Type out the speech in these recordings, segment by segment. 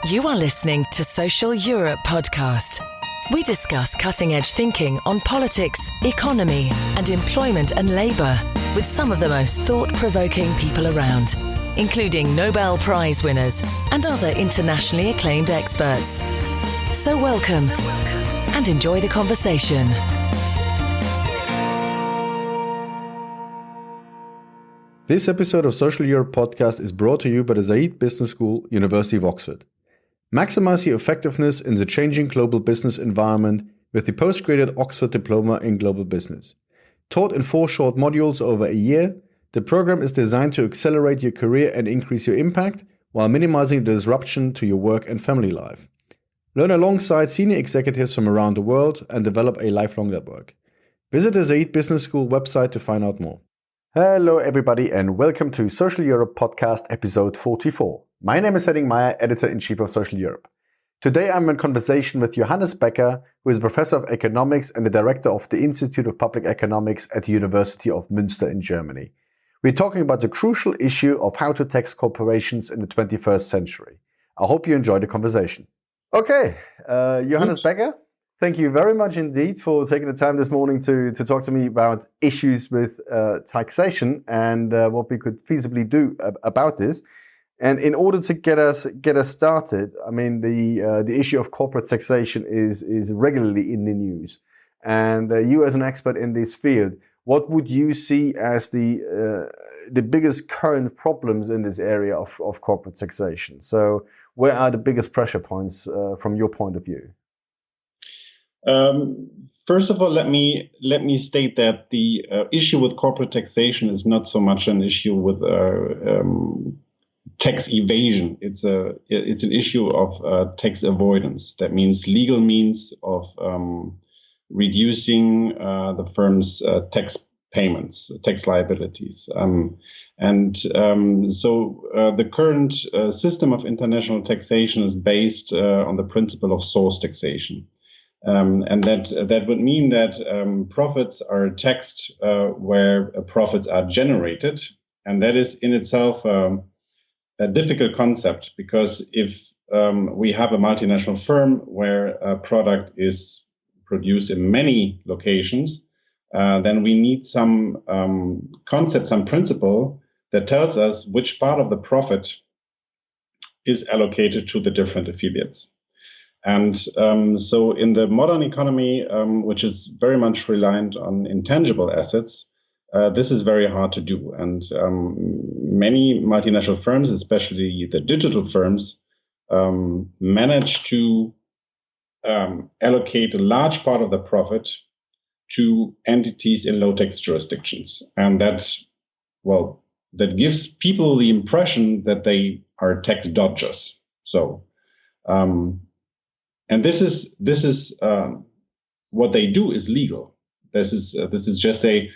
You are listening to Social Europe podcast. We discuss cutting-edge thinking on politics, economy, and employment and labour with some of the most thought-provoking people around, including Nobel Prize winners and other internationally acclaimed experts. So welcome and enjoy the conversation. This episode of Social Europe podcast is brought to you by the Said Business School, University of Oxford. Maximize your effectiveness in the changing global business environment with the postgraduate Oxford Diploma in Global Business. Taught in 4 short modules over a year, the program is designed to accelerate your career and increase your impact while minimizing the disruption to your work and family life. Learn alongside senior executives from around the world and develop a lifelong network. Visit the Said Business School website to find out more. Hello everybody and welcome to Social Europe podcast episode 44. My name is Henning, Meyer, Editor-in-Chief of Social Europe. Today I'm in conversation with Johannes Becker, who is Professor of Economics and the Director of the Institute of Public Economics at the University of Münster in Germany. We're talking about the crucial issue of how to tax corporations in the 21st century. I hope you enjoy the conversation. Okay, Johannes Becker, thank you very much indeed for taking the time this morning to talk to me about issues with taxation and what we could feasibly do about this. And in order to get us started, I mean, the issue of corporate taxation is regularly in the news. And you, as an expert in this field, what would you see as the biggest current problems in this area of corporate taxation? So, where are the biggest pressure points from your point of view? First of all, let me state that the issue with corporate taxation is not so much an issue with tax evasion. It's an issue of tax avoidance. That means legal means of reducing the firm's tax payments, tax liabilities. So the current system of international taxation is based on the principle of source taxation. And that would mean that profits are taxed where profits are generated. And that is in itself a difficult concept, because if we have a multinational firm where a product is produced in many locations, then we need some concept, some principle that tells us which part of the profit is allocated to the different affiliates. And so in the modern economy, which is very much reliant on intangible assets, this is very hard to do. And many multinational firms, especially the digital firms, manage to allocate a large part of the profit to entities in low tax jurisdictions. And that gives people the impression that they are tax dodgers. So, and this is what they do is legal. This is just they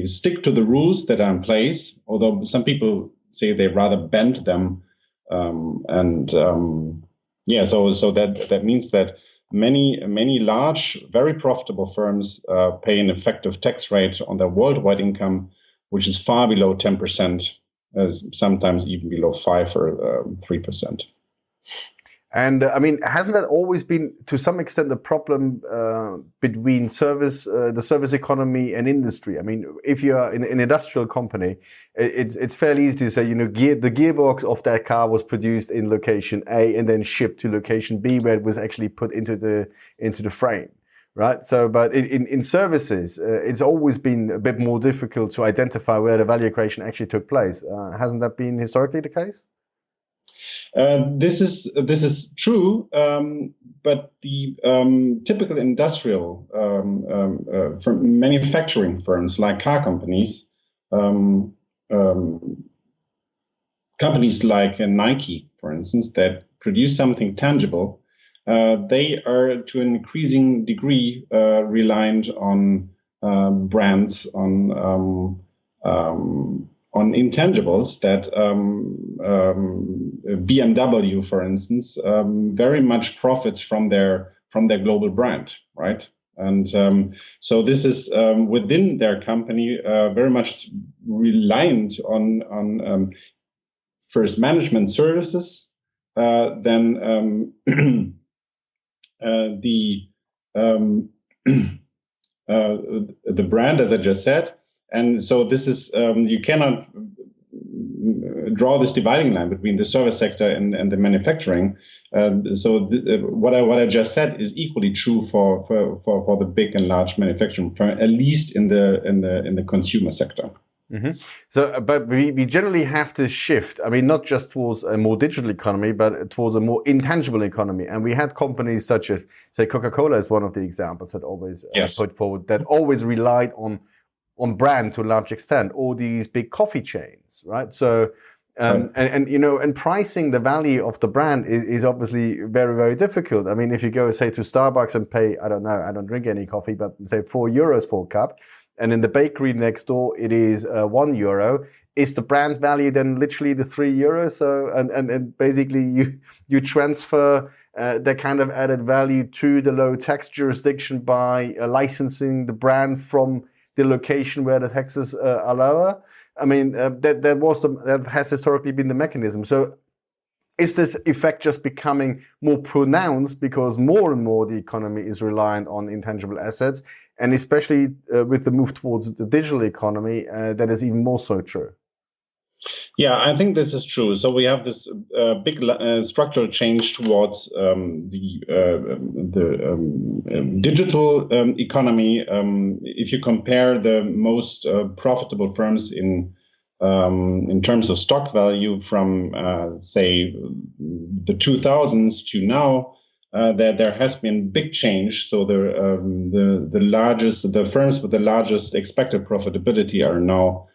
stick to the rules that are in place. Although some people say they rather bend them, so that means that many large, very profitable firms pay an effective tax rate on their worldwide income, which is far below 10%, sometimes even below 5 or 3%. And I mean, hasn't that always been, to some extent, the problem between the service economy and industry? I mean, if you are in an industrial company, it's fairly easy to say, the gearbox of that car was produced in location A and then shipped to location B, where it was actually put into the frame, right? So, but in services, it's always been a bit more difficult to identify where the value creation actually took place. Hasn't that been historically the case? This is true, but the typical industrial from manufacturing firms like car companies, companies like Nike, for instance, that produce something tangible, they are to an increasing degree reliant on brands, on intangibles that BMW, for instance, very much profits from their global brand, right? And so this is within their company very much reliant on first management services then the brand, as I just said. And so this is you cannot draw this dividing line between the service sector and the manufacturing. What I just said is equally true for the big and large manufacturing firm, at least in the consumer sector. Mm-hmm. So, but we generally have to shift. I mean, not just towards a more digital economy, but towards a more intangible economy. And we had companies such as, say, Coca-Cola is one of the examples that always put forward, that always relied on brand to a large extent, or these big coffee chains, right? So, and pricing the value of the brand is obviously very, very difficult. I mean, if you go, say, to Starbucks and pay, I don't know, I don't drink any coffee, but say €4 for a cup, and in the bakery next door it is €1, is the brand value then literally the €3? So, and basically you transfer that kind of added value to the low tax jurisdiction by licensing the brand from the location where the taxes are lower. I mean, that has historically been the mechanism. So is this effect just becoming more pronounced because more and more the economy is reliant on intangible assets, and especially with the move towards the digital economy, that is even more so true? Yeah, I think this is true. So we have this big structural change towards the digital economy. If you compare the most profitable firms in terms of stock value from say the 2000s to now, there has been big change. So the firms with the largest expected profitability are now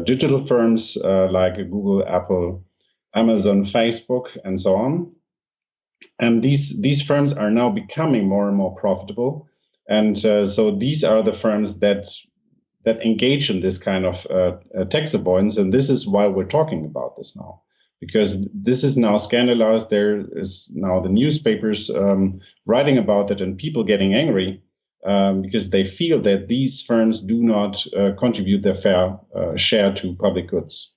digital firms like Google, Apple, Amazon, Facebook, and so on. And these firms are now becoming more and more profitable. And so these are the firms that engage in this kind of tax avoidance. And this is why we're talking about this now, because this is now scandalized. There is now the newspapers writing about it and people getting angry. Because they feel that these firms do not contribute their fair share to public goods.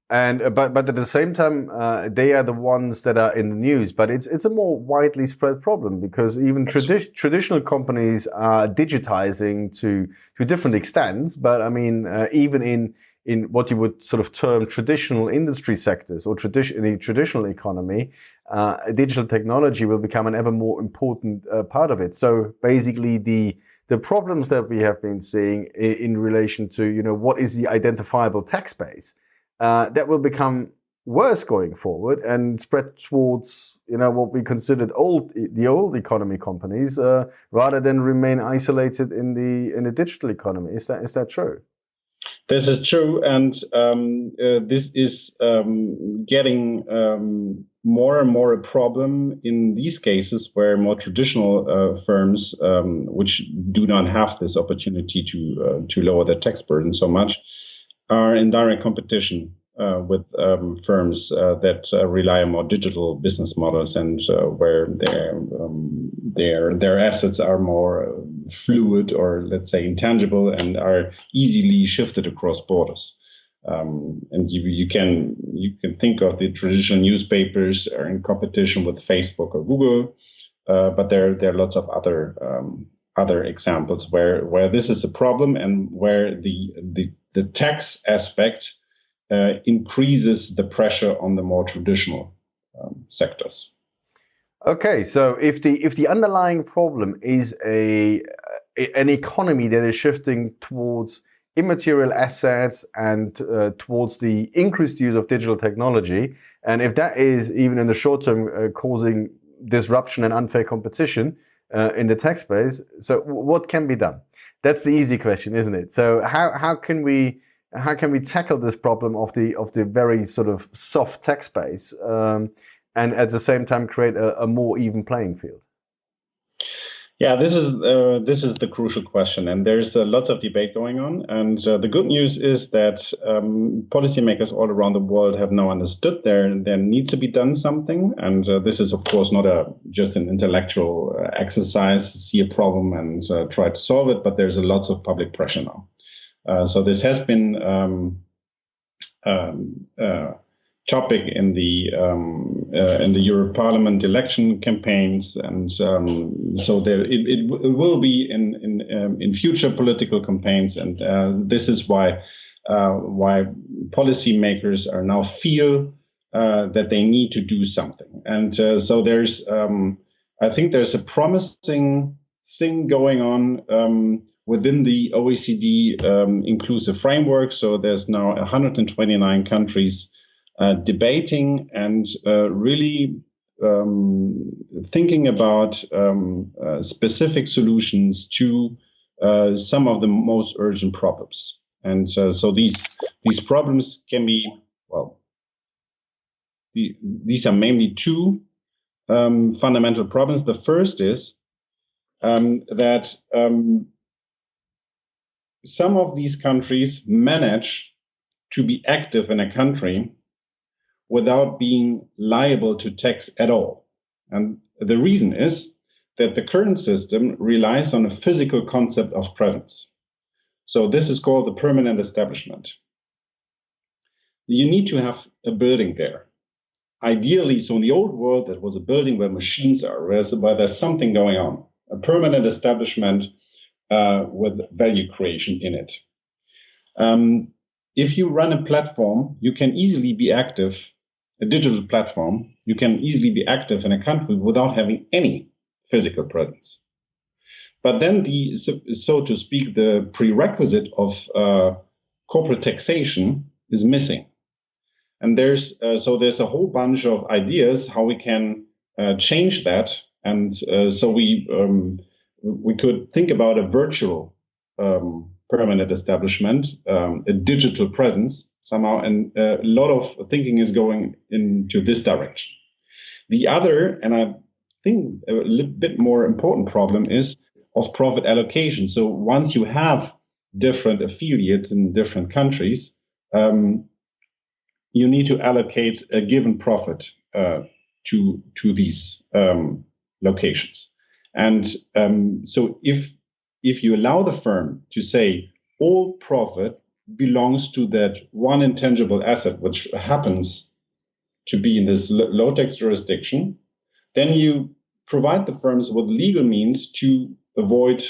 And but at the same time, they are the ones that are in the news. But it's a more widely spread problem, because even traditional companies are digitizing to different extents. But I mean, even in what you would sort of term traditional industry sectors or in a traditional economy, digital technology will become an ever more important part of it. So basically, the problems that we have been seeing in relation to, what is the identifiable tax base, that will become worse going forward and spread towards, what we considered the old economy companies, rather than remain isolated in the digital economy. Is that true? This is true, and this is getting more and more a problem in these cases where more traditional firms, which do not have this opportunity to lower their tax burden so much, are in direct competition with firms that rely on more digital business models, and where their assets are more fluid, or let's say intangible, and are easily shifted across borders. And you can think of the traditional newspapers are in competition with Facebook or Google, but there are lots of other examples where this is a problem, and where the tax aspect increases the pressure on the more traditional sectors. Okay, so if the underlying problem is an economy that is shifting towards immaterial assets and towards the increased use of digital technology, and if that is even in the short term causing disruption and unfair competition in the tax base, so what can be done? That's the easy question, isn't it? So how can we tackle this problem of the very sort of soft tax base, and at the same time create a more even playing field? Yeah, this is the crucial question, and there's lots of debate going on. And the good news is that policymakers all around the world have now understood there needs to be done something. And this is, of course, not just an intellectual exercise to see a problem and try to solve it, but there's lots of public pressure now. So this has been topic in the European Parliament election campaigns, and so there it will be in future political campaigns, and this is why policymakers are now feel that they need to do something, and so there's I think there's a promising thing going on within the OECD inclusive framework. So there's now 129 countries debating and really thinking about specific solutions to some of the most urgent problems. And so these problems can be, well, these are mainly two fundamental problems. The first is that some of these countries manage to be active in a country without being liable to tax at all. And the reason is that the current system relies on a physical concept of presence. So this is called the permanent establishment. You need to have a building there. Ideally, so in the old world, that was a building where machines are, where there's something going on, a permanent establishment with value creation in it. If you run a platform, you can easily be active, a digital platform, you can easily be active in a country without having any physical presence. But then so to speak, the prerequisite of corporate taxation is missing. And there's a whole bunch of ideas how we can change that. And so we could think about a virtual permanent establishment, a digital presence somehow, and a lot of thinking is going into this direction. The other, and I think a little bit more important problem, is of profit allocation. So once you have different affiliates in different countries, you need to allocate a given profit to these locations. And so if you allow the firm to say all profit belongs to that one intangible asset, which happens to be in this low tax jurisdiction, then you provide the firms with legal means to avoid,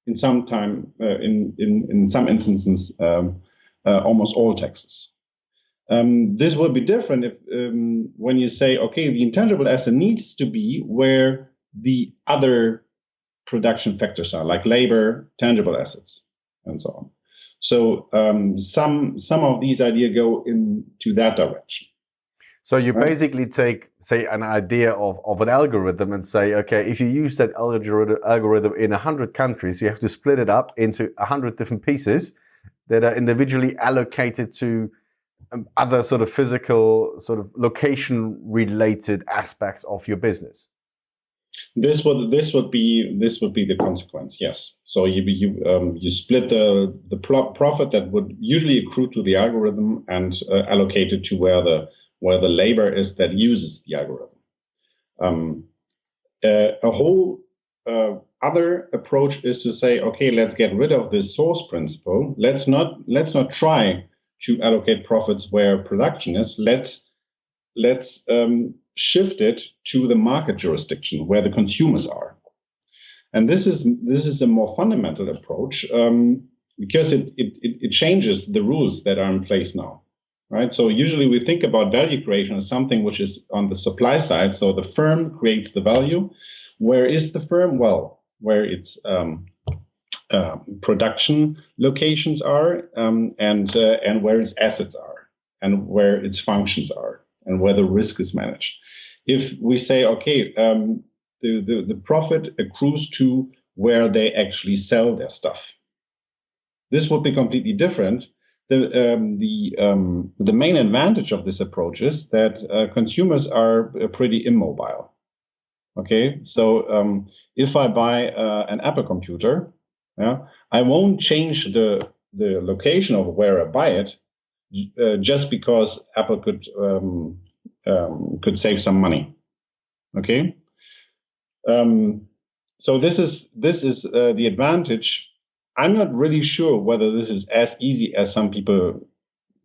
in some instances, almost all taxes. This will be different if when you say, okay, the intangible asset needs to be where the other production factors are, like labor, tangible assets, and so on. So some of these ideas go into that direction. So you basically take, say, an idea of an algorithm and say, okay, if you use that algorithm in 100 countries, you have to split it up into 100 different pieces that are individually allocated to other sort of physical, sort of location-related aspects of your business. This would be the consequence. Yes. So you split the profit that would usually accrue to the algorithm and allocate it to where the labor is that uses the algorithm. A whole other approach is to say, okay, let's get rid of this source principle. Let's not try to allocate profits where production is. Let's shift it to the market jurisdiction where the consumers are. And this is a more fundamental approach because it changes the rules that are in place now, right? So usually we think about value creation as something which is on the supply side. So the firm creates the value. Where is the firm? Well, where its production locations are, and where its assets are, and where its functions are, and where the risk is managed. If we say, okay, the profit accrues to where they actually sell their stuff, this would be completely different. The main advantage of this approach is that consumers are pretty immobile. Okay, so if I buy an Apple computer, I won't change the location of where I buy it just because Apple could save some money. Okay, so this is the advantage. I'm not really sure whether this is as easy as some people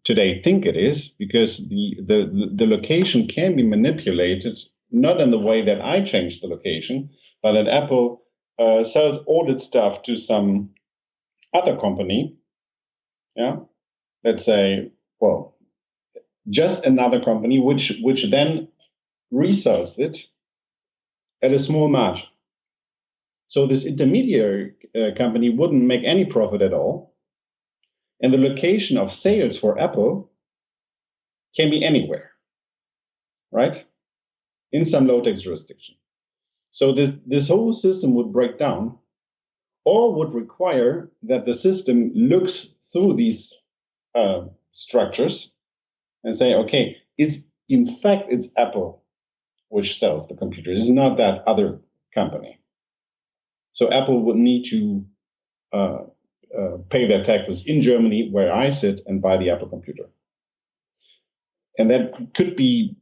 today think it is, because the location can be manipulated, not in the way that I changed the location, but that Apple sells all its stuff to some other company. Yeah, let's say, well, just another company which then resells it at a small margin. So this intermediary company wouldn't make any profit at all. And the location of sales for Apple can be anywhere, right? In some low-tax jurisdiction. So this whole system would break down, or would require that the system looks through these structures and say, okay, it's Apple which sells the computer. It's not that other company. So Apple would need to pay their taxes in Germany, where I sit, and buy the Apple computer. And that could be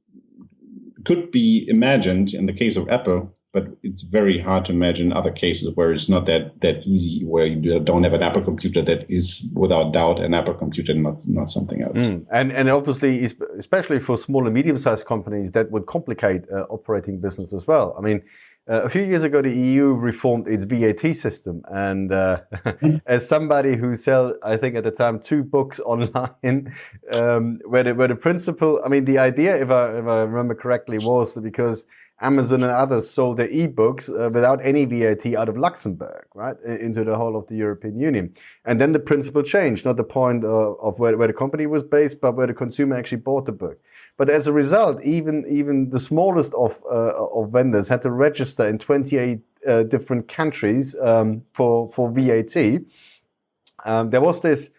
imagined in the case of Apple, but it's very hard to imagine other cases where it's not that easy, where you don't have an Apple computer that is without doubt an Apple computer, not something else. And obviously, especially for small and medium-sized companies, that would complicate operating business as well. I mean, a few years ago, the EU reformed its VAT system, and as somebody who sell, I think at the time, 2 books online, where the principle, I mean, the idea, if I remember correctly, was that because Amazon and others sold their ebooks without any VAT out of Luxembourg, right, into the whole of the European Union. And then the principle changed, not the point of where the company was based, but where the consumer actually bought the book. But as a result, even the smallest of vendors had to register in 28 different countries for VAT. There was this,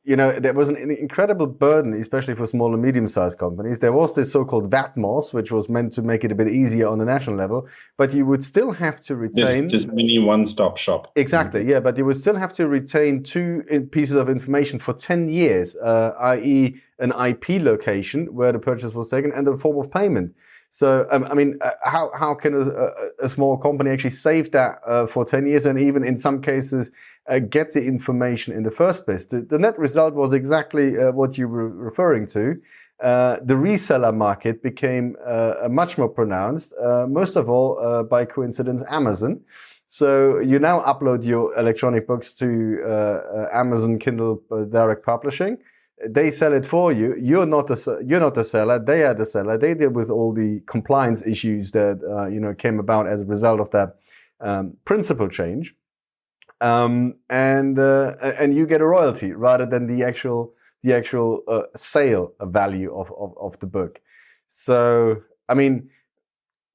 there was an incredible burden, especially for small and medium-sized companies. There was this so-called VATMOS, which was meant to make it a bit easier on the national level, but you would still have to retain this mini one-stop shop. Exactly, yeah, but you would still have to retain 2 pieces of information for 10 years, i.e. an IP location where the purchase was taken and the form of payment. So, I mean, how can a small company actually save that for 10 years and even in some cases get the information in the first place? The net result was exactly what you were referring to. The reseller market became much more pronounced, most of all, by coincidence, Amazon. So you now upload your electronic books to Amazon Kindle Direct Publishing. They sell it for you. You're not the seller. They are the seller. They deal with all the compliance issues that came about as a result of that principle change, and you get a royalty rather than the actual sale value of the book. So I mean,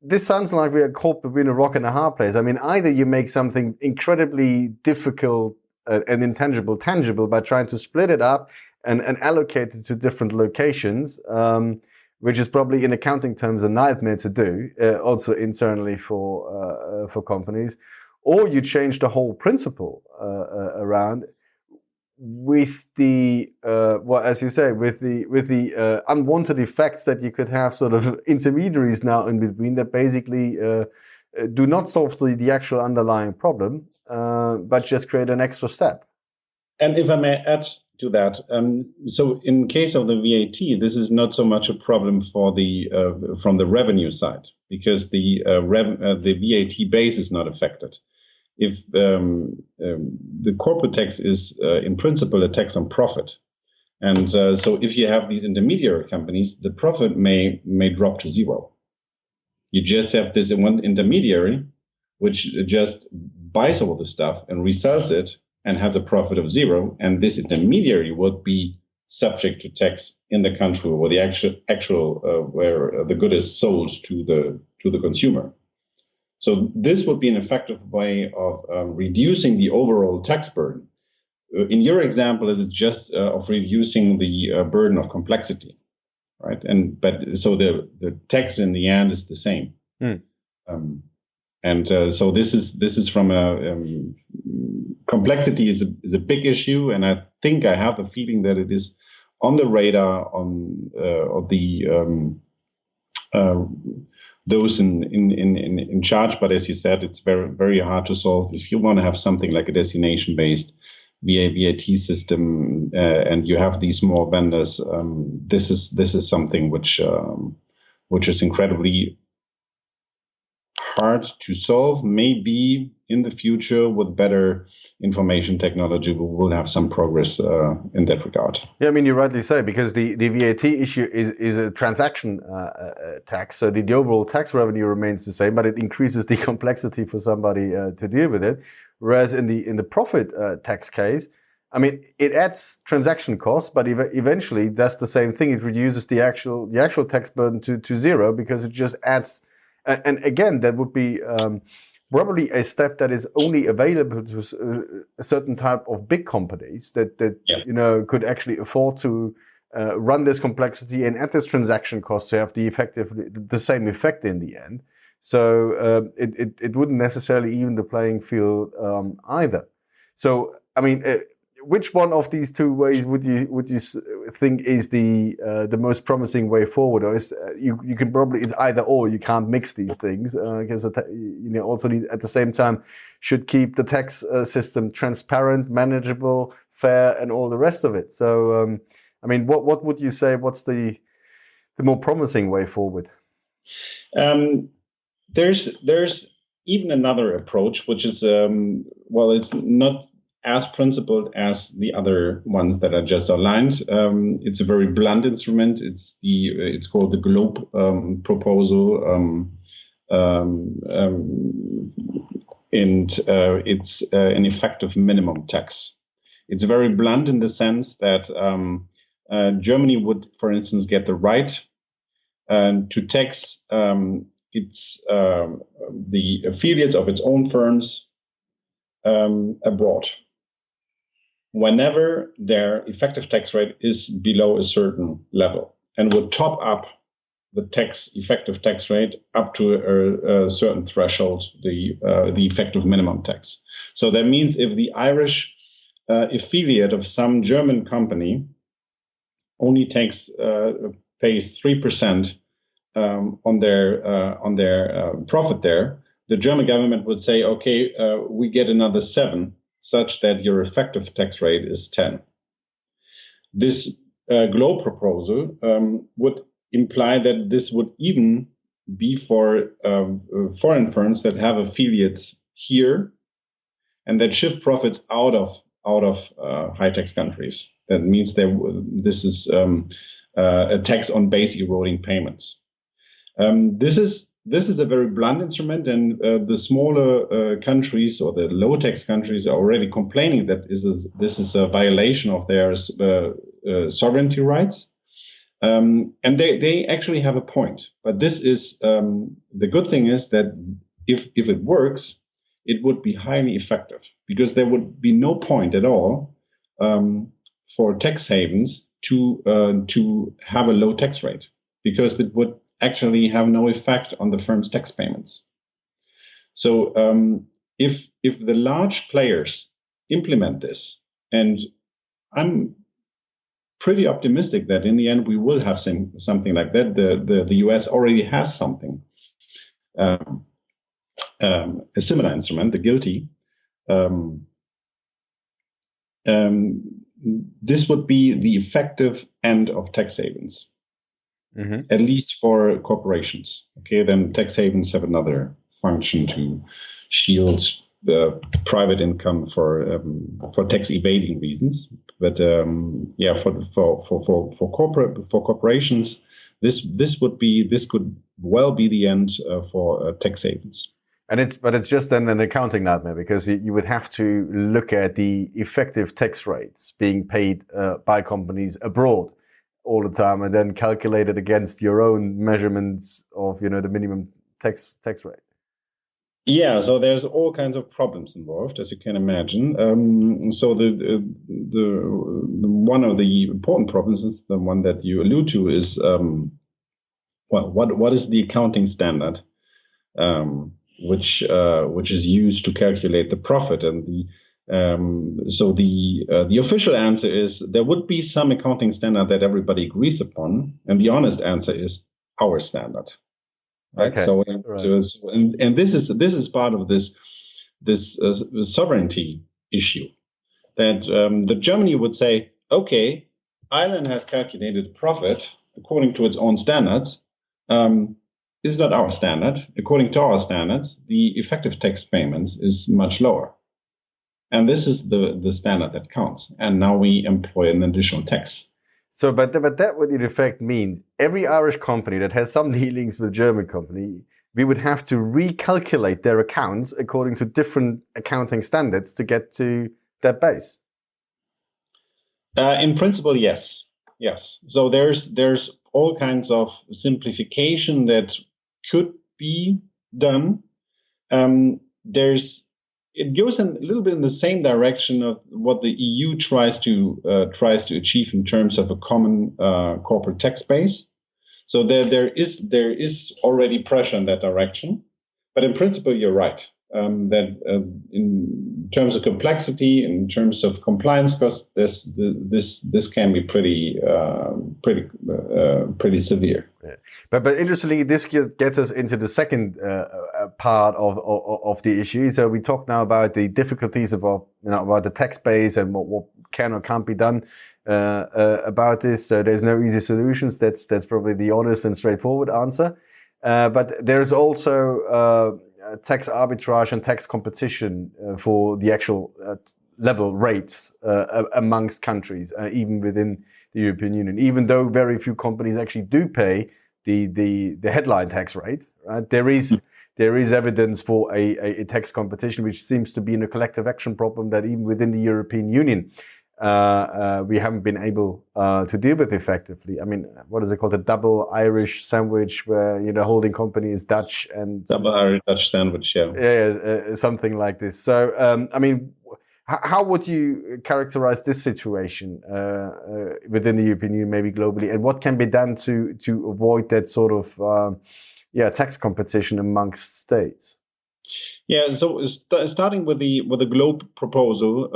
this sounds like we are caught between a rock and a hard place. I mean, either you make something incredibly difficult and intangible tangible by trying to split it up and allocate it to different locations, which is probably in accounting terms a nightmare to do, also internally for companies, or you change the whole principle around with the as you say, with the unwanted effects that you could have sort of intermediaries now in between that basically do not solve the actual underlying problem, but just create an extra step. And if I may add to that, so in case of the VAT, this is not so much a problem for from the revenue side, because the VAT base is not affected. If the corporate tax is in principle a tax on profit, and so if you have these intermediary companies, the profit may drop to zero. You just have this one intermediary which just buys all the stuff and resells it and has a profit of zero, and this intermediary would be subject to tax in the country where the actual where the good is sold to the consumer. So this would be an effective way of reducing the overall tax burden. In your example, it is just of reducing the burden of complexity, right? But so the tax in the end is the same. So this is from a complexity is a big issue, and I think I have the feeling that it is on the radar of the those in charge. But as you said, it's very very hard to solve if you want to have something like a destination based VAT system, and you have these small vendors. This is something which is incredibly hard to solve. Maybe in the future, with better information technology, we will have some progress in that regard. Yeah, I mean, you rightly say, because the VAT issue is a transaction tax, so the overall tax revenue remains the same, but it increases the complexity for somebody to deal with it. Whereas in the profit tax case, I mean, it adds transaction costs, but eventually that's the same thing. It reduces the actual tax burden to zero, because it just adds. And again, that would be probably a step that is only available to a certain type of big companies that could actually afford to run this complexity and add this transaction cost to have the same effect in the end. So it wouldn't necessarily even the playing field either. So I mean, which one of these two ways would you think is the most promising way forward? Or is you can probably, it's either or. You can't mix these things because also need, at the same time, should keep the tax system transparent, manageable, fair, and all the rest of it. So I mean, what would you say? What's the more promising way forward? There's even another approach, which is it's not as principled as the other ones that I just outlined. It's a very blunt instrument. It's called the GLOBE proposal, and it's an effective minimum tax. It's very blunt in the sense that Germany would, for instance, get the right to tax the affiliates of its own firms abroad, whenever their effective tax rate is below a certain level, and would top up the effective tax rate up to a certain threshold, the effective minimum tax. So that means if the Irish affiliate of some German company only pays 3% on their profit there, the German government would say, okay, we get another 7%, such that your effective tax rate is 10%. This GLOBE proposal would imply that this would even be for foreign firms that have affiliates here and that shift profits out of high tax countries. That means this is a tax on base eroding payments. This is a very blunt instrument, and the smaller countries or the low tax countries are already complaining that this is a violation of their sovereignty rights, and they actually have a point. But this is the good thing is that if it works, it would be highly effective, because there would be no point at all for tax havens to have a low tax rate, because it would actually have no effect on the firm's tax payments. So if the large players implement this, and I'm pretty optimistic that in the end we will have something like that. The US already has something, a similar instrument, the GILTI. This would be the effective end of tax havens. Mm-hmm. At least for corporations. Okay, then tax havens have another function to shield the private income for tax evading reasons. But for corporations, this could well be the end for tax havens. But it's just then an accounting nightmare, because you would have to look at the effective tax rates being paid by companies abroad all the time, and then calculate it against your own measurements of the minimum tax rate. Yeah, so there's all kinds of problems involved, as you can imagine. So the one of the important problems is the one that you allude to is what is the accounting standard which is used to calculate the profit, and the official answer is there would be some accounting standard that everybody agrees upon, and the honest answer is our standard. Right. Okay. So this is part of this sovereignty issue. that Germany would say, okay, Ireland has calculated profit according to its own standards. Is not our standard. According to our standards, the effective tax payments is much lower. And this is the standard that counts. And now we employ an additional tax. So, but that would in effect mean every Irish company that has some dealings with German company, we would have to recalculate their accounts according to different accounting standards to get to that base. In principle, yes. So there's all kinds of simplification that could be done. It goes a little bit in the same direction of what the EU tries to achieve in terms of a common corporate tax base. So there is already pressure in that direction, but in principle, you're right that in terms of complexity, in terms of compliance costs, this can be pretty severe. Yeah. But interestingly, this gets us into the second part of the issue. So we talked now about the difficulties about the tax base and what can or can't be done about this. So there's no easy solutions. That's probably the honest and straightforward answer. But there's also tax arbitrage and tax competition for the actual level rates amongst countries, even within the European Union. Even though very few companies actually do pay the headline tax rate, right? There is evidence for a tax competition, which seems to be in a collective action problem that even within the European Union we haven't been able to deal with effectively. I mean, what is it called? A double Irish sandwich, where holding company is Dutch and double Irish Dutch sandwich, something like this. So, I mean, how would you characterize this situation within the European Union, maybe globally, and what can be done to avoid that sort of tax competition amongst states? Yeah, so starting with the globe proposal,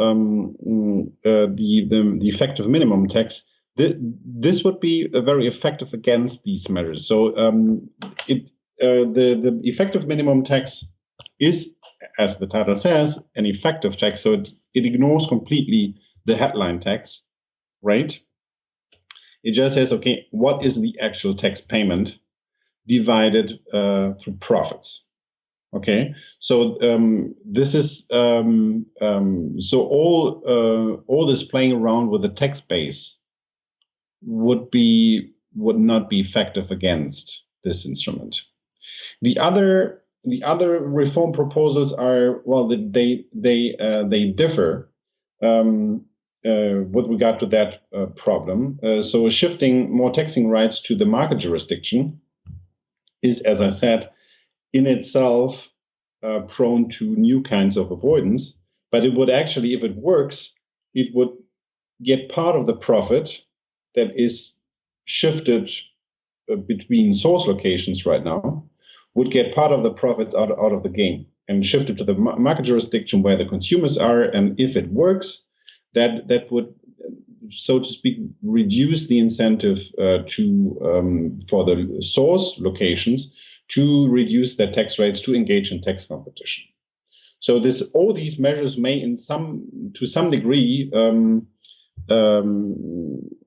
the effective minimum tax, this would be very effective against these measures. So the effective minimum tax is, as the title says, an effective tax. So it ignores completely the headline tax rate. It just says, okay, what is the actual tax payment divided through profits? Okay, so this is so all this playing around with the tax base would not be effective against this instrument. The other reform proposals are, well, they differ with regard to that problem. So shifting more taxing rights to the market jurisdiction is, as I said, in itself prone to new kinds of avoidance, but it would actually, if it works, it would get part of the profit that is shifted between source locations right now, would get part of the profits out of the game and shifted to the market jurisdiction where the consumers are. And if it works, that would, so to speak, reduce the incentive for the source locations to reduce their tax rates, to engage in tax competition. So all these measures may, to some degree,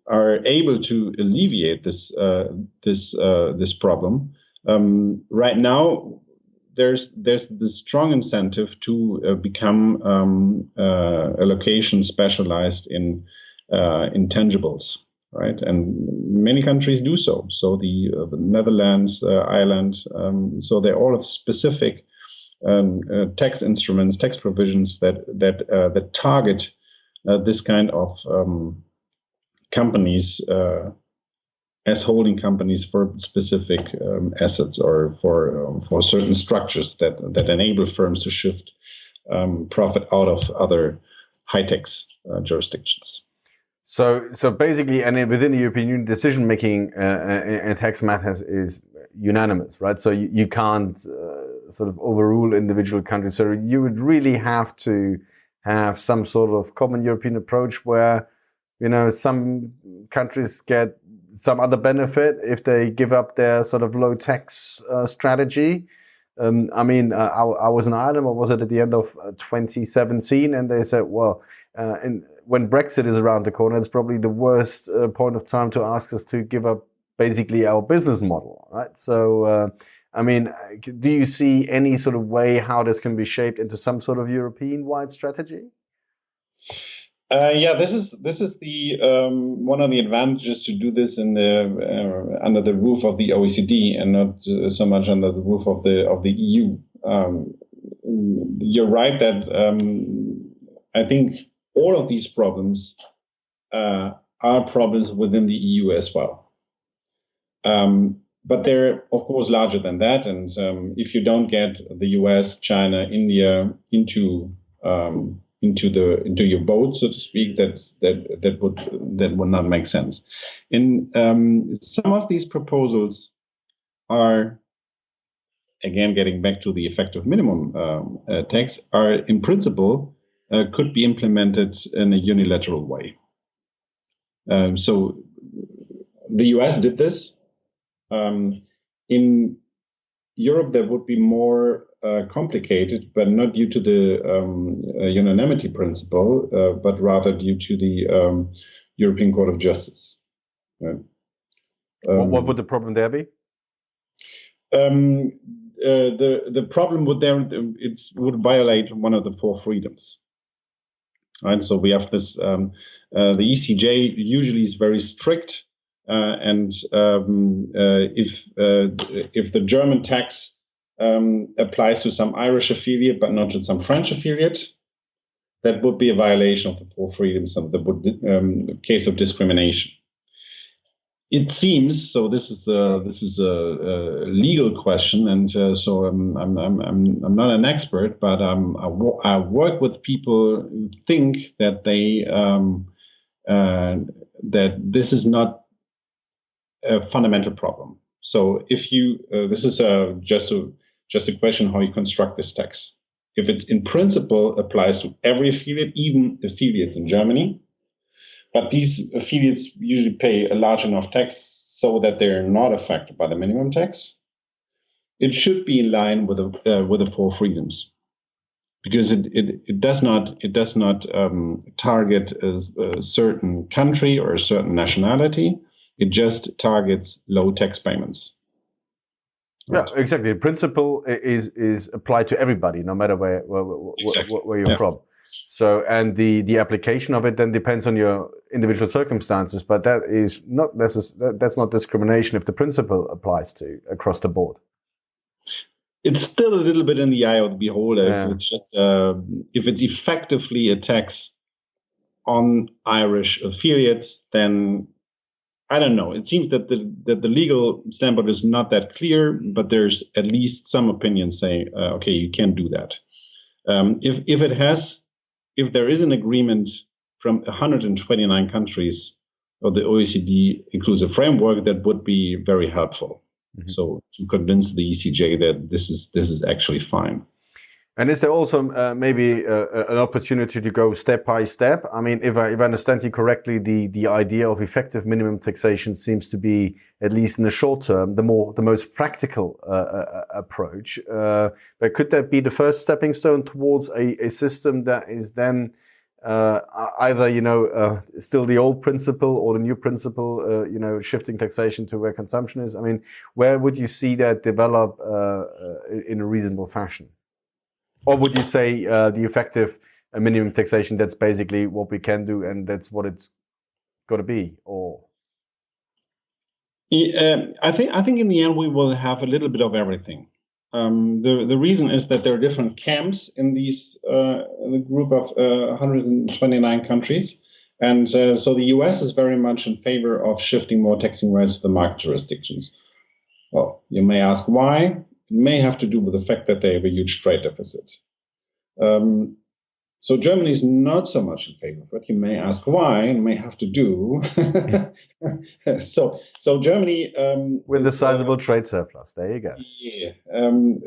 are able to alleviate this problem. Right now, there's this strong incentive to become a location specialized in intangibles. Right, and many countries do so. So the Netherlands, Ireland, so they're all of specific tax instruments, tax provisions that target this kind of companies as holding companies for specific assets or for certain structures that enable firms to shift profit out of other high tax jurisdictions. So basically, and within the European Union, decision making in tax matters is unanimous, right? So you can't sort of overrule individual countries. So you would really have to have some sort of common European approach where, some countries get some other benefit if they give up their sort of low tax strategy, I was in Ireland, what was it, at the end of 2017, and they said, well, when Brexit is around the corner, it's probably the worst point of time to ask us to give up basically our business model, right? So, do you see any sort of way how this can be shaped into some sort of European-wide strategy? This is the one of the advantages to do this in the under the roof of the OECD and not so much under the roof of the EU. You're right that I think all of these problems are problems within the EU as well. But they're of course larger than that, and if you don't get the US, China, India into your boat, so to speak, that would not make sense. And some of these proposals are, again, getting back to the effective minimum tax, are in principle could be implemented in a unilateral way. So the US did this. In Europe, that would be more complicated, but not due to the unanimity principle, but rather due to the European Court of Justice. Right? What would the problem there be? The problem would would violate one of the four freedoms. Right. So we have this. The ECJ usually is very strict, and if the German tax applies to some Irish affiliate but not to some French affiliate, that would be a violation of the four freedoms of the case of discrimination. It seems so. This is a legal question, and so I'm not an expert, but I work with people who think that that this is not a fundamental problem. So if you this is just a question how you construct this tax. If it's in principle applies to every affiliate, even affiliates in Germany, but these affiliates usually pay a large enough tax so that they're not affected by the minimum tax, it should be in line with the four freedoms, because it does not target a certain country or a certain nationality. It just targets low tax payments. Right. Yeah, exactly. The principle is applied to everybody, no matter where you're from. So, and the application of it then depends on your individual circumstances, but that is not that's not discrimination if the principle applies to across the board. It's still a little bit in the eye of the beholder. Yeah. If it's just if it's effectively a tax on Irish affiliates, then I don't know. It seems that the legal standpoint is not that clear, but there's at least some opinions saying, okay, you can't do that. If there is an agreement from 129 countries of the OECD inclusive framework, that would be very helpful. Mm-hmm. So to convince the ECJ that this is actually fine. And is there also maybe an opportunity to go step by step? I mean, if I understand you correctly, the idea of effective minimum taxation seems to be, at least in the short term, the most practical approach. But could that be the first stepping stone towards a system that is then either still the old principle or the new principle, shifting taxation to where consumption is? I mean, where would you see that develop in a reasonable fashion? Or would you say the effective minimum taxation, that's basically what we can do and that's what it's got to be? Or I think in the end we will have a little bit of everything. The reason is that there are different camps in these in the group of 129 countries. And so the US is very much in favor of shifting more taxing rights to the market jurisdictions. Well, you may ask why. It may have to do with the fact that they have a huge trade deficit. So Germany is not so much in favor of it. You may ask why, and may have to do. So Germany with the sizable trade surplus. There you go. Yeah.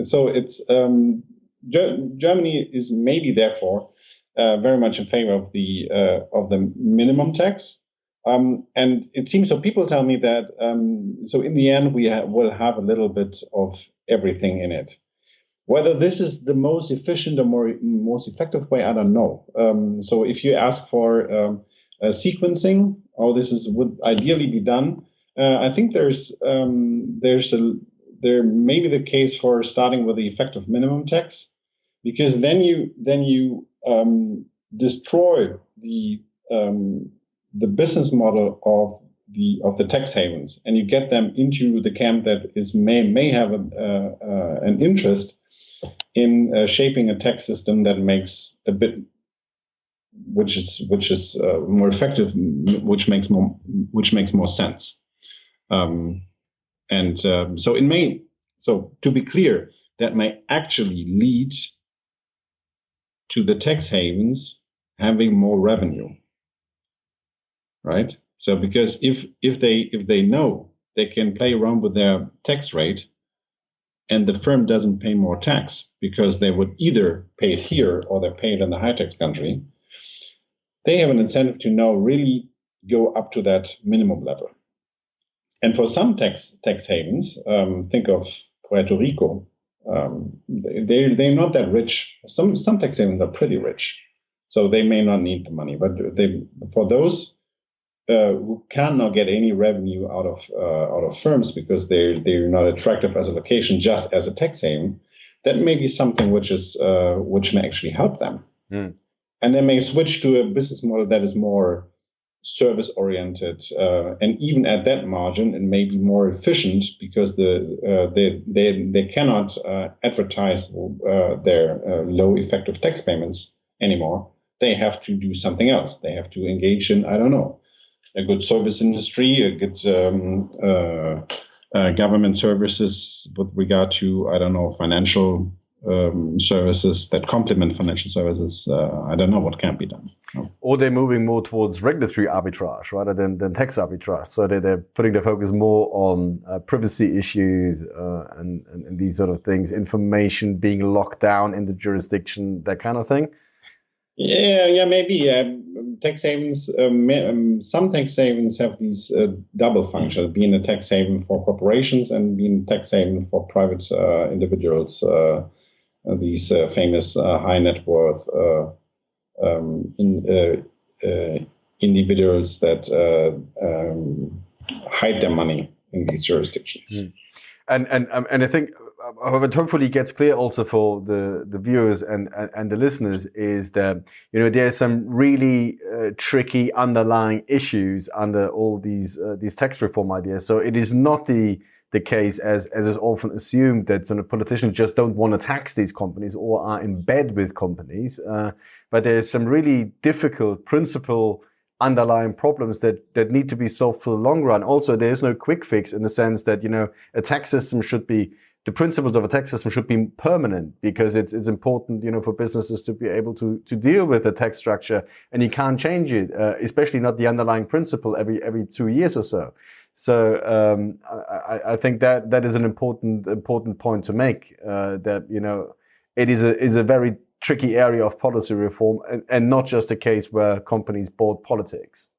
So it's Germany is maybe therefore very much in favor of the minimum tax. And it seems so. People tell me that so in the end we will have a little bit of everything in it. Whether this is the most efficient or most effective way, I don't know. So if you ask for sequencing, how this would ideally be done, I think there may be the case for starting with the effective minimum tax, because then you destroy the business model of the tax havens, and you get them into the camp that may have an interest in shaping a tax system that makes a bit, which is more effective, which makes more sense. So it may. So to be clear, that may actually lead to the tax havens having more revenue, right? So because if they know they can play around with their tax rate, and the firm doesn't pay more tax because they would either pay it here or they pay it in the high tax country, they have an incentive to now really go up to that minimum level. And for some tax havens, think of Puerto Rico, they're not that rich. Some tax havens are pretty rich, so they may not need the money. But for those who cannot get any revenue out of firms because they're not attractive as a location, just as a tax haven, that may be something which may actually help them, and they may switch to a business model that is more service oriented, and even at that margin, it may be more efficient because they cannot advertise their low effective tax payments anymore. They have to do something else. They have to engage in, I don't know, a good service industry, a good government services with regard to, I don't know, financial services that complement financial services. I don't know what can be done. No. Or they're moving more towards regulatory arbitrage rather than tax arbitrage. So they're putting their focus more on privacy issues and these sort of things, information being locked down in the jurisdiction, that kind of thing. Yeah, maybe. Tax havens, some tax havens have these double functions, being a tax haven for corporations and being a tax haven for private individuals, these famous high net worth individuals that hide their money in these jurisdictions. And I think, however, hopefully it gets clear also for the viewers and the listeners is that, there's some really tricky underlying issues under all these tax reform ideas. So it is not the case, as is often assumed, that politicians just don't want to tax these companies or are in bed with companies. But there's some really difficult principle underlying problems that need to be solved for the long run. Also, there's no quick fix in the sense that, a tax system the principles of a tax system should be permanent, because it's important, for businesses to be able to deal with the tax structure, and you can't change it, especially not the underlying principle every 2 years or so. So I think that is an important point to make, that it is a very tricky area of policy reform, and not just a case where companies bought politics.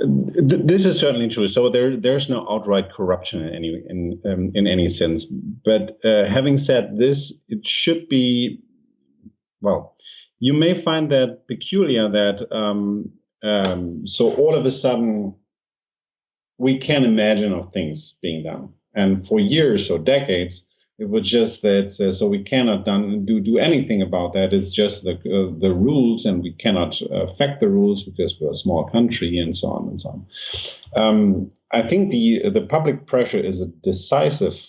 This is certainly true. So there's no outright corruption in any sense. But having said this, it should be, well, you may find that peculiar that so all of a sudden we can imagine of things being done, and for years or decades it was just that. So we cannot do anything about that. It's just the rules, and we cannot affect the rules because we're a small country, and so on and so on. I think the public pressure is a decisive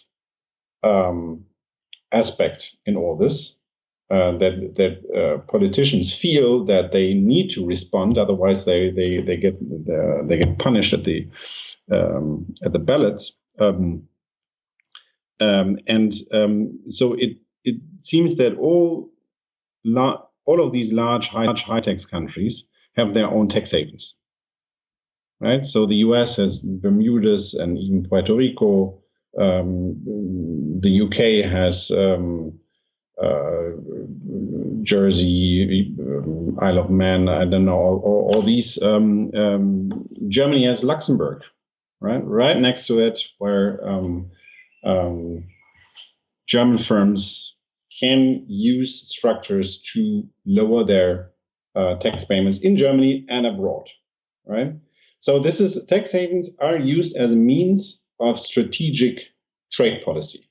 aspect in all this. That politicians feel that they need to respond, otherwise they get punished at the ballots. So it seems that all of these large high tax countries have their own tax havens, right? So the U.S. has Bermudas and even Puerto Rico. The U.K. has Jersey, Isle of Man. I don't know all these. Germany has Luxembourg, right next to it, where German firms can use structures to lower their tax payments in Germany and abroad, right? So tax havens are used as a means of strategic trade policy.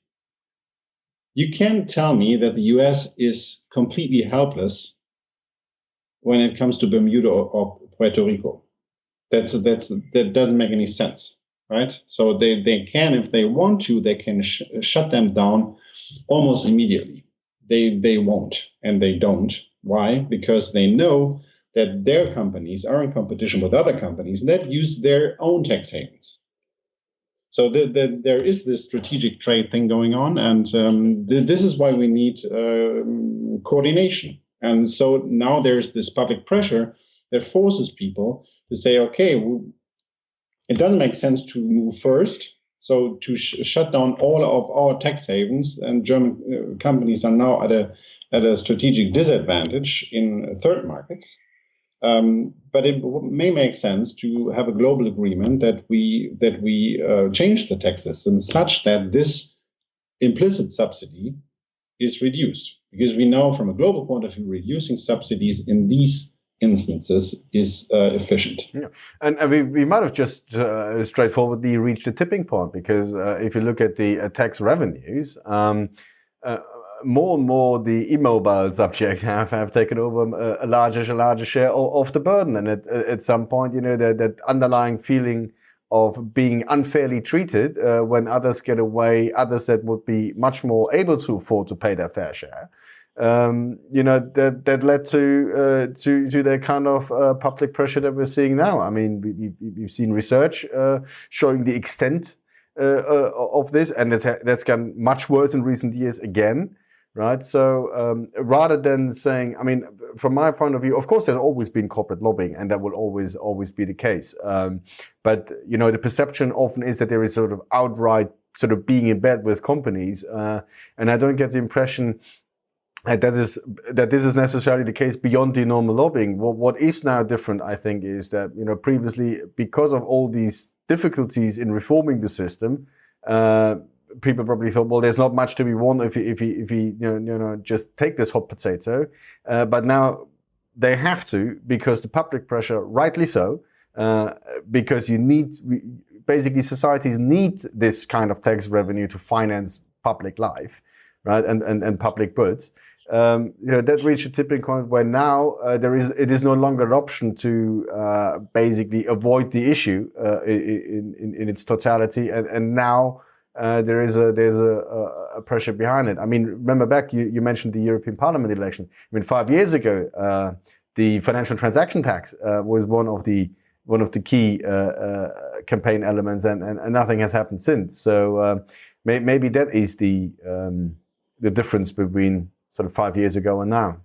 You can't tell me that the US is completely helpless when it comes to Bermuda or Puerto Rico. That doesn't make any sense, right? So they can, if they want to, they can shut them down almost immediately. They won't, and they don't. Why? Because they know that their companies are in competition with other companies that use their own tax havens. So there is this strategic trade thing going on, and this is why we need coordination. And so now there's this public pressure that forces people to say, okay, it doesn't make sense to move first. So to shut down all of our tax havens, and German companies are now at a strategic disadvantage in third markets. But it may make sense to have a global agreement that we change the tax system such that this implicit subsidy is reduced, because we know from a global point of view, reducing subsidies in these instances is efficient. Yeah. And we might have just straightforwardly reached a tipping point, because if you look at the tax revenues, more and more the immobile subject have taken over a larger share of the burden. And at some point, that underlying feeling of being unfairly treated when others get away, others that would be much more able to afford to pay their fair share, that led to the kind of public pressure that we're seeing now. I mean, we've seen research showing the extent of this, and that's gotten much worse in recent years again. Right. So rather than saying, I mean, from my point of view, of course, there's always been corporate lobbying, and that will always be the case. But, the perception often is that there is sort of outright sort of being in bed with companies. And I don't get the impression that this is necessarily the case beyond the normal lobbying. What is now different, I think, is that, previously, because of all these difficulties in reforming the system, people probably thought, well, there's not much to be won if you just take this hot potato. But now they have to, because the public pressure, rightly so, because basically societies need this kind of tax revenue to finance public life, right, and public goods. That reached a tipping point where now it is no longer an option to basically avoid the issue in its totality, and now there's a pressure behind it. I mean, remember back, you mentioned the European Parliament election. I mean, 5 years ago, the financial transaction tax was one of the key campaign elements, and nothing has happened since. So maybe that is the difference between sort of 5 years ago and now.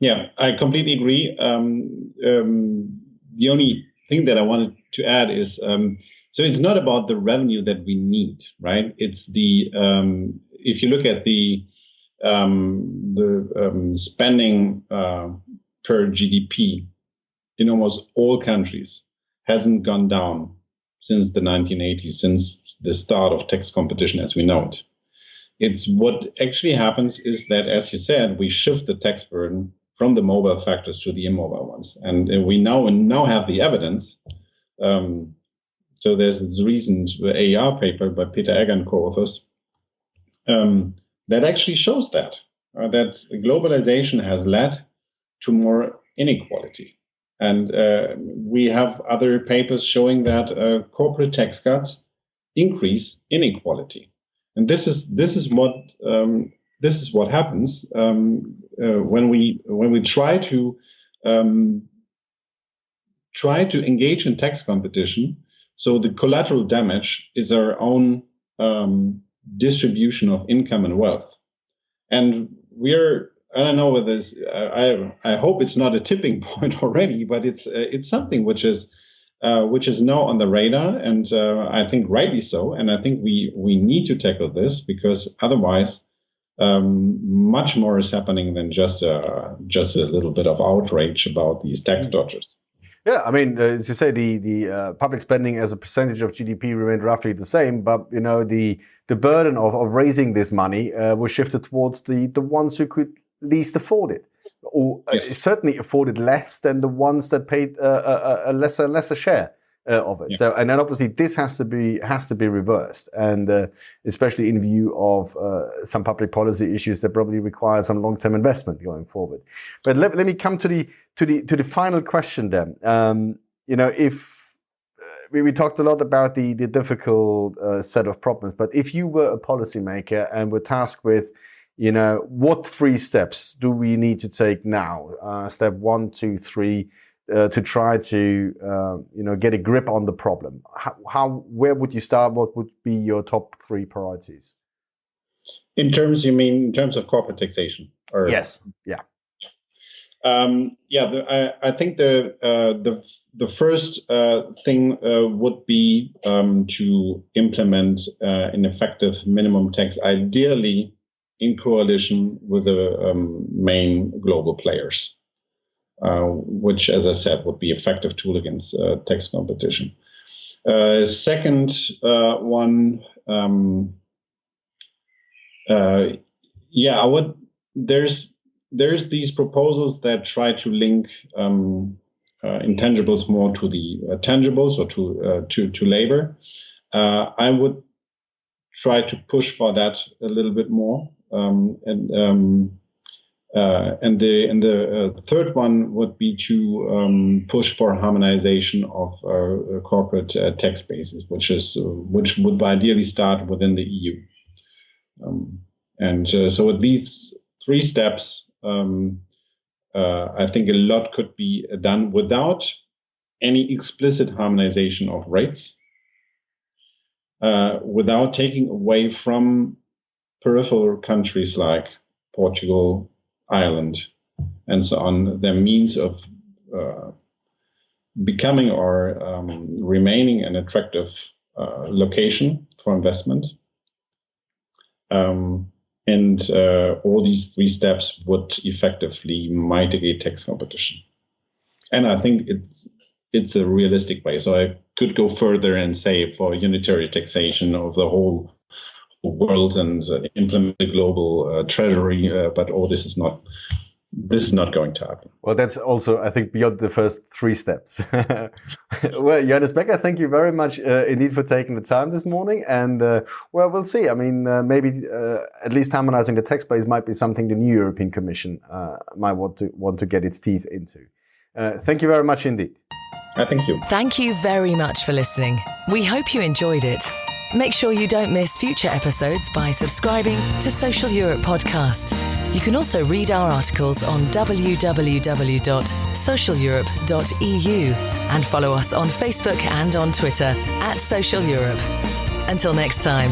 Yeah, I completely agree. The only thing that I wanted to add is, so it's not about the revenue that we need, right? It's the if you look at the spending per GDP in almost all countries hasn't gone down since the 1980s, since the start of tax competition as we know it. It's what actually happens is that, as you said, we shift the tax burden from the mobile factors to the immobile ones, and we now have the evidence. So there's this recent AER paper by Peter Egger and co-authors that actually shows that globalization has led to more inequality. And we have other papers showing that corporate tax cuts increase inequality. And this is what happens when we try to engage in tax competition. So the collateral damage is our own distribution of income and wealth. And I don't know whether I hope it's not a tipping point already, but it's something which is now on the radar, and I think rightly so. And I think we need to tackle this, because otherwise much more is happening than just a little bit of outrage about these tax dodgers. Yeah, I mean, as you say, the public spending as a percentage of GDP remained roughly the same, but the burden of raising this money was shifted towards the ones who could least afford it, or certainly afforded less than the ones that paid a lesser and lesser share of it. Yeah. So, and then obviously this has to be reversed, and especially in view of some public policy issues that probably require some long-term investment going forward. But let me come to the final question then. If we talked a lot about the difficult set of problems, but if you were a policymaker and were tasked with, what 3 steps do we need to take now? Step 1, 2, 3. To try to get a grip on the problem. Where would you start? What would be your top 3 priorities? You mean in terms of corporate taxation? Or? Yes. Yeah. I think the first thing would be to implement an effective minimum tax, ideally in coalition with the main global players. Which, as I said, would be effective tool against tax competition. Second one, there's these proposals that try to link intangibles more to the tangibles or to labor. I would try to push for that a little bit more, and the third one would be to push for harmonization of corporate tax bases, which would ideally start within the EU. So with these 3 steps, I think a lot could be done without any explicit harmonization of rates, without taking away from peripheral countries like Portugal, Ireland, and so on, their means of becoming or remaining an attractive location for investment. And all these 3 steps would effectively mitigate tax competition. And I think it's a realistic way. So I could go further and say for unitary taxation of the whole world and implement a global treasury, but all this is not going to happen. Well, that's also, I think, beyond the first 3 steps. Well, Johannes Becker, thank you very much indeed for taking the time this morning. And we'll see. I mean, maybe at least harmonizing the tax base might be something the new European Commission might want to get its teeth into. Thank you very much indeed. Thank you. Thank you very much for listening. We hope you enjoyed it. Make sure you don't miss future episodes by subscribing to Social Europe Podcast. You can also read our articles on www.socialeurope.eu and follow us on Facebook and on Twitter @Social Europe. Until next time.